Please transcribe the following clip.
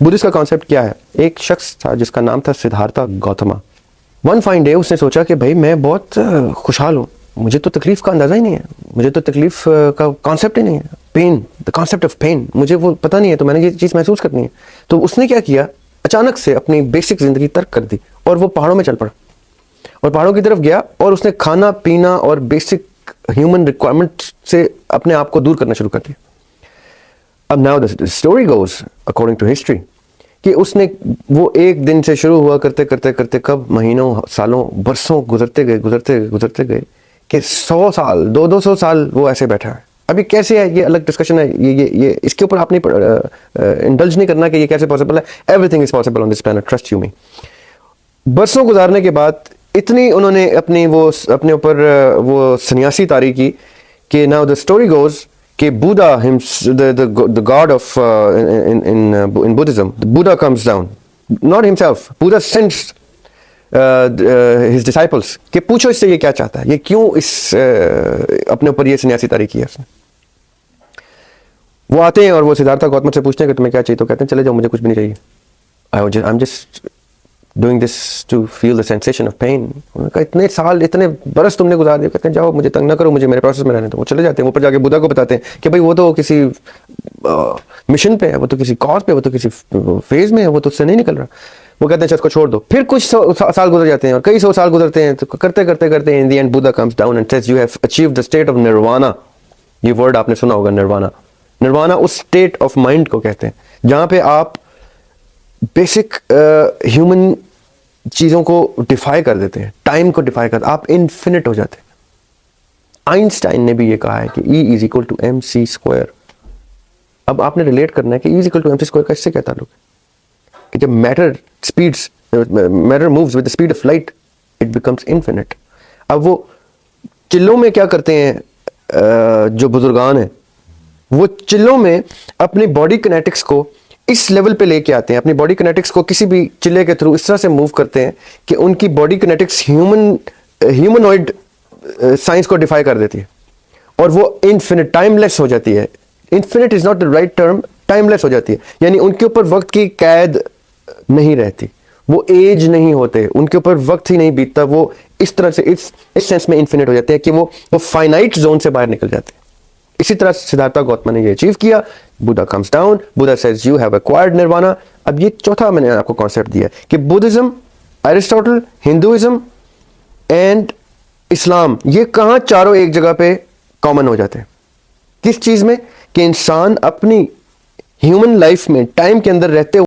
Buddhist का concept क्या है? एक शख्स था जिसका नाम था Siddharth Gautama. One fine day उसने सोचा कि भाई मैं बहुत खुशहाल हूँ, मुझे तो तकलीफ का अंदाजा ही नहीं है, मुझे तो तकलीफ का कॉन्सेप्ट ही नहीं है। Pen, the concept of pen, मुझे वो पता नहीं है, तो मैंने ये चीज़ महसूस करनी है। तो उसने क्या किया, अचानक से अपनी बेसिक जिंदगी तर्क कर दी और वो पहाड़ों में चल पड़ा और पहाड़ों की तरफ गया और उसने खाना पीना और बेसिक ह्यूमन रिक्वायरमेंट से अपने आप को दूर करना शुरू कर दिया। अब now the story goes according to history कि उसने वो एक दिन से शुरू हुआ करते करते करते कब महीनों सालों बरसों गुजरते गए कि 100 साल 200 साल वो ऐसे बैठा है। अभी कैसे है ये अलग डिस्कशन है, ये इसके ऊपर आपने इंडल्ज नहीं करना कि ये कैसे पॉसिबल है। Everything is possible on this planet, trust you me. बरसों गुजारने के बाद इतनी उन्होंने अपने ऊपर वो सन्यासी तारी की कि नाउ द स्टोरी गोज कि Buddha, the god of in Buddhism, the Buddha comes down, not himself. Buddha sends his disciples कि पूछो इससे ये क्या चाहता है, ये क्यों अपने ऊपर ये सन्यासी तारी की है उसने। वो आते हैं और वो सिद्धार्थ गौतम से पूछते हैं कि तुम्हें क्या चाहिए, तो कहते हैं चले जाओ, मुझे कुछ भी नहीं चाहिए। I'm just doing this to feel the sensation of pain। उन्होंने कहा इतने साल इतने बरस तुमने गुजार दिए, कहते हैं जाओ, मुझे तंग ना करो, मुझे मेरे प्रोसेस में रहने दो। वो चले जाते हैं, ऊपर जाके बुद्धा को बताते हैं कि भाई वो तो किसी मिशन पे है, वो तो किसी कॉज पे, वो तो किसी फेज में है, वो तो उससे नहीं निकल रहा। वो कहते हैं इसको छोड़ दो। फिर कुछ साल गुजर जाते हैं और कई 100 साल गुजरते हैं, तो करते करते करते in the end Buddha comes down and says you have achieved the state of nirvana. ये वर्ड आपने सुना होगा, निर्वाणा। निर्वाणा उस स्टेट ऑफ माइंड को कहते हैं जहां पे आप बेसिक ह्यूमन चीजों को डिफाई कर देते हैं, टाइम को डिफाई कर, आप इन्फिनिट हो जाते हैं। आइंस्टाइन ने भी ये कहा है कि E is equal to mc²। अब आपने रिलेट करना है कि E is equal to mc² का इससे क्या ताल्लुक है कि जब matter moves with the speed of light it becomes infinite. अब वो चिल्लों में क्या करते हैं, जो बुजुर्गान हैं वो चिल्लों में अपनी बॉडी किनेटिक्स को इस लेवल पे लेके आते हैं, अपनी बॉडी किनेटिक्स को किसी भी चिल्ले के थ्रू इस तरह से मूव करते हैं कि उनकी बॉडी किनेटिक्स ह्यूमनॉइड साइंस को डिफाई कर देती है और वो इनफिनिट टाइमलेस हो जाती है। Infinite is not the right term, timeless हो जाती है, यानी उनके ऊपर वक्त की कैद नहीं रहती, वो एज नहीं होते, उनके ऊपर वक्त ही नहीं बीतता। वो इस तरह से इस सेंस में इनफिनिट हो जाते हैं कि वो फाइनाइट जोन से बाहर निकल जाते हैं। इसी तरह सिद्धार्थ गौतम ने ये अचीव किया। Buddha comes down, Buddha says you have acquired nirvana. अब ये चौथा मैंने आपको कॉन्सेप्ट दिया कि Buddhism, Aristotle, Hinduism and Islam, ये कहां चारों एक जगह पे कॉमन हो जाते हैं। किस चीज में? कि इंसान अपनी ह्यूमन लाइफ में टाइम के अंदर रहते